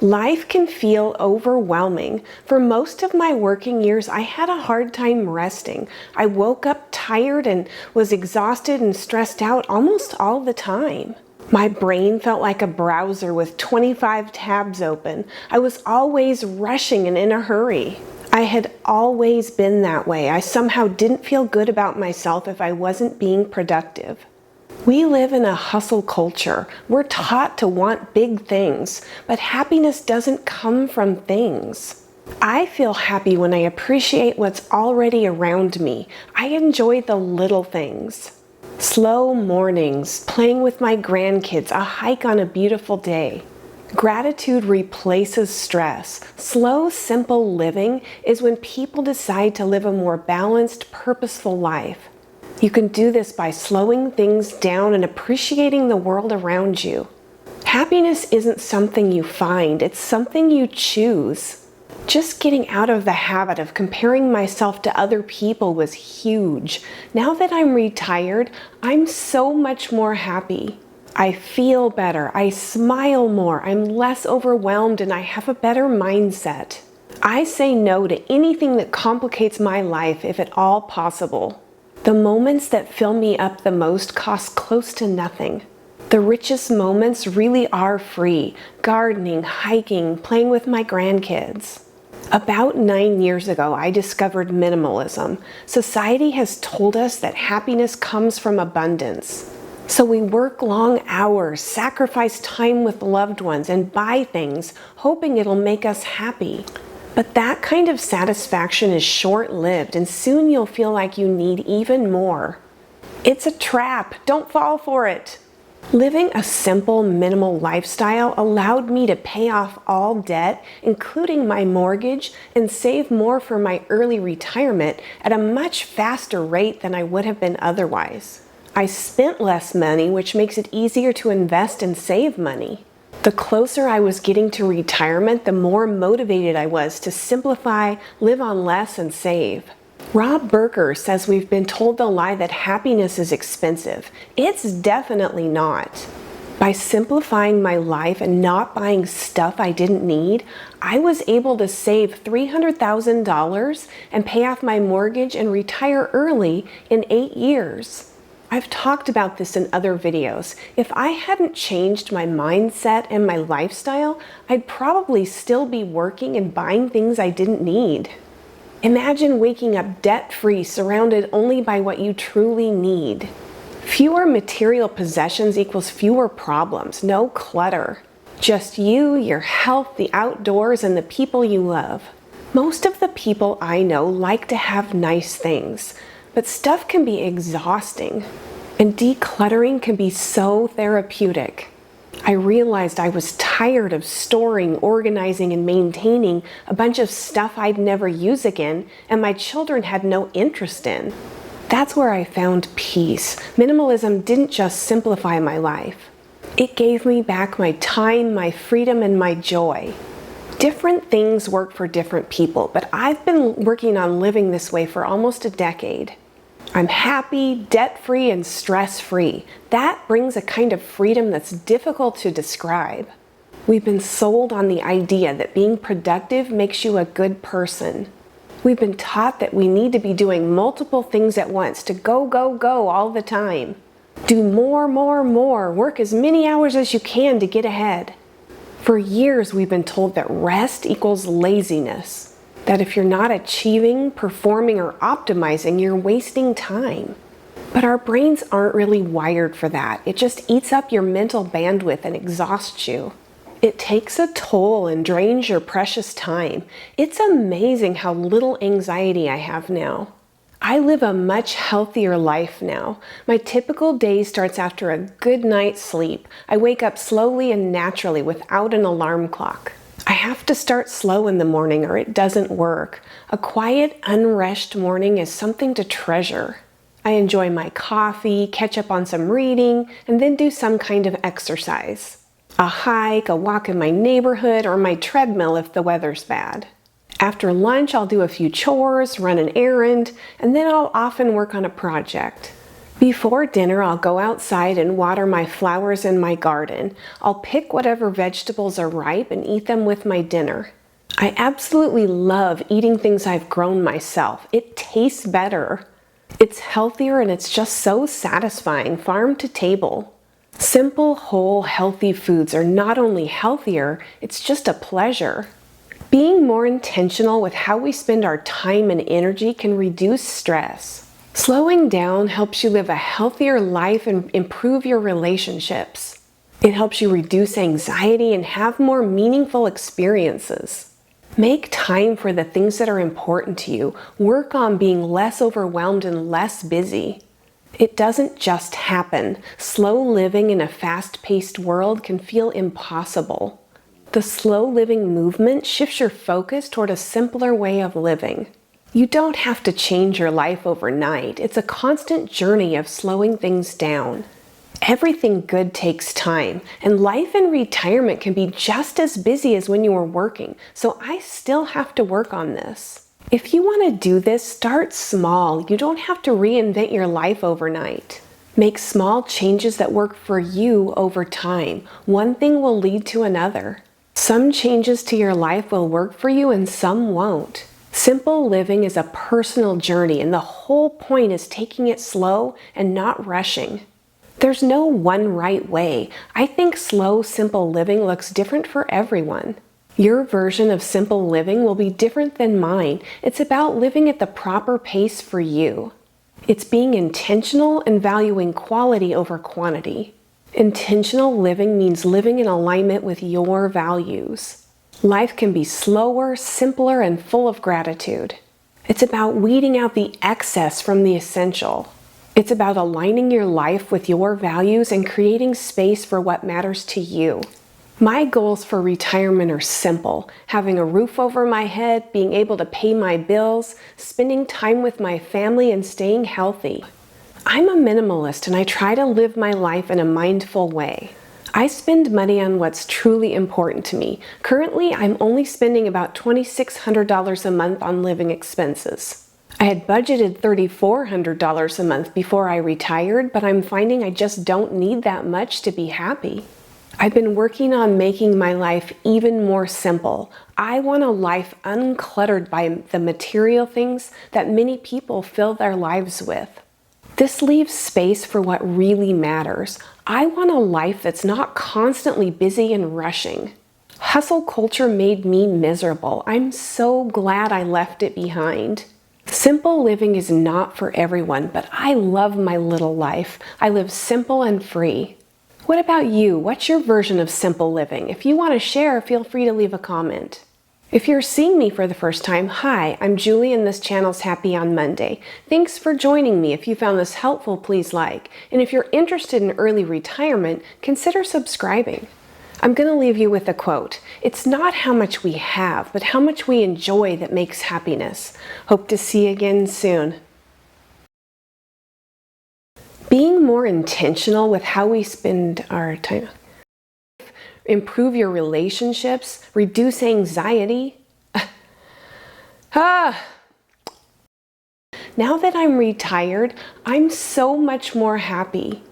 Life can feel overwhelming. For most of my working years, I had a hard time resting. I woke up tired and was exhausted and stressed out almost all the time. My brain felt like a browser with 25 tabs open. I was always rushing and in a hurry. I had always been that way. I somehow didn't feel good about myself if I wasn't being productive. We live in a hustle culture. We're taught to want big things, but happiness doesn't come from things. I feel happy when I appreciate what's already around me. I enjoy the little things. Slow mornings, playing with my grandkids, a hike on a beautiful day. Gratitude replaces stress. Slow, simple living is when people decide to live a more balanced, purposeful life. You can do this by slowing things down and appreciating the world around you. Happiness isn't something you find, it's something you choose. Just getting out of the habit of comparing myself to other people was huge. Now that I'm retired, I'm so much more happy. I feel better, I smile more, I'm less overwhelmed, and I have a better mindset. I say no to anything that complicates my life if at all possible. The moments that fill me up the most cost close to nothing. The richest moments really are free. Gardening, hiking, playing with my grandkids. About 9 years ago, I discovered minimalism. Society has told us that happiness comes from abundance. So we work long hours, sacrifice time with loved ones, and buy things, hoping it'll make us happy. But that kind of satisfaction is short-lived, and soon you'll feel like you need even more. It's a trap. Don't fall for it. Living a simple, minimal lifestyle allowed me to pay off all debt, including my mortgage, and save more for my early retirement at a much faster rate than I would have been otherwise. I spent less money, which makes it easier to invest and save money. The closer I was getting to retirement, the more motivated I was to simplify, live on less, and save. Rob Berger says we've been told the lie that happiness is expensive. It's definitely not. By simplifying my life and not buying stuff I didn't need, I was able to save $300,000 and pay off my mortgage and retire early in 8 years. I've talked about this in other videos. If I hadn't changed my mindset and my lifestyle, I'd probably still be working and buying things I didn't need. Imagine waking up debt-free, surrounded only by what you truly need. Fewer material possessions equals fewer problems, no clutter. Just you, your health, the outdoors, and the people you love. Most of the people I know like to have nice things. But stuff can be exhausting, and decluttering can be so therapeutic. I realized I was tired of storing, organizing, and maintaining a bunch of stuff I'd never use again, and my children had no interest in. That's where I found peace. Minimalism didn't just simplify my life. It gave me back my time, my freedom, and my joy. Different things work for different people, but I've been working on living this way for almost a decade. I'm happy, debt-free, and stress-free. That brings a kind of freedom that's difficult to describe. We've been sold on the idea that being productive makes you a good person. We've been taught that we need to be doing multiple things at once, to go, go, go all the time. Do more, more, more. Work as many hours as you can to get ahead. For years, we've been told that rest equals laziness. That if you're not achieving, performing, or optimizing, you're wasting time. But our brains aren't really wired for that. It just eats up your mental bandwidth and exhausts you. It takes a toll and drains your precious time. It's amazing how little anxiety I have now. I live a much healthier life now. My typical day starts after a good night's sleep. I wake up slowly and naturally without an alarm clock. I have to start slow in the morning or it doesn't work. A quiet, unrushed morning is something to treasure. I enjoy my coffee, catch up on some reading, and then do some kind of exercise. A hike, a walk in my neighborhood, or my treadmill if the weather's bad. After lunch, I'll do a few chores, run an errand, and then I'll often work on a project. Before dinner, I'll go outside and water my flowers in my garden. I'll pick whatever vegetables are ripe and eat them with my dinner. I absolutely love eating things I've grown myself. It tastes better. It's healthier and it's just so satisfying, farm to table. Simple, whole, healthy foods are not only healthier, it's just a pleasure. Being more intentional with how we spend our time and energy can reduce stress. Slowing down helps you live a healthier life and improve your relationships. It helps you reduce anxiety and have more meaningful experiences. Make time for the things that are important to you. Work on being less overwhelmed and less busy. It doesn't just happen. Slow living in a fast-paced world can feel impossible. The slow living movement shifts your focus toward a simpler way of living. You don't have to change your life overnight. It's a constant journey of slowing things down. Everything good takes time, and life in retirement can be just as busy as when you were working, so I still have to work on this. If you want to do this, start small. You don't have to reinvent your life overnight. Make small changes that work for you over time. One thing will lead to another. Some changes to your life will work for you and some won't. Simple living is a personal journey, and the whole point is taking it slow and not rushing. There's no one right way. I think slow, simple living looks different for everyone. Your version of simple living will be different than mine. It's about living at the proper pace for you. It's being intentional and valuing quality over quantity. Intentional living means living in alignment with your values. Life can be slower, simpler, and full of gratitude. It's about weeding out the excess from the essential. It's about aligning your life with your values and creating space for what matters to you. My goals for retirement are simple: having a roof over my head, being able to pay my bills, spending time with my family, and staying healthy. I'm a minimalist and I try to live my life in a mindful way. I spend money on what's truly important to me. Currently, I'm only spending about $2,600 a month on living expenses. I had budgeted $3,400 a month before I retired, but I'm finding I just don't need that much to be happy. I've been working on making my life even more simple. I want a life uncluttered by the material things that many people fill their lives with. This leaves space for what really matters. I want a life that's not constantly busy and rushing. Hustle culture made me miserable. I'm so glad I left it behind. Simple living is not for everyone, but I love my little life. I live simple and free. What about you? What's your version of simple living? If you want to share, feel free to leave a comment. If you're seeing me for the first time, hi, I'm Julie and this channel's Happy on Monday. Thanks for joining me. If you found this helpful, please like. And if you're interested in early retirement, consider subscribing. I'm going to leave you with a quote. It's not how much we have, but how much we enjoy that makes happiness. Hope to see you again soon. Being more intentional with how we spend our time. Improve your relationships, reduce anxiety. Now that I'm retired, I'm so much more happy.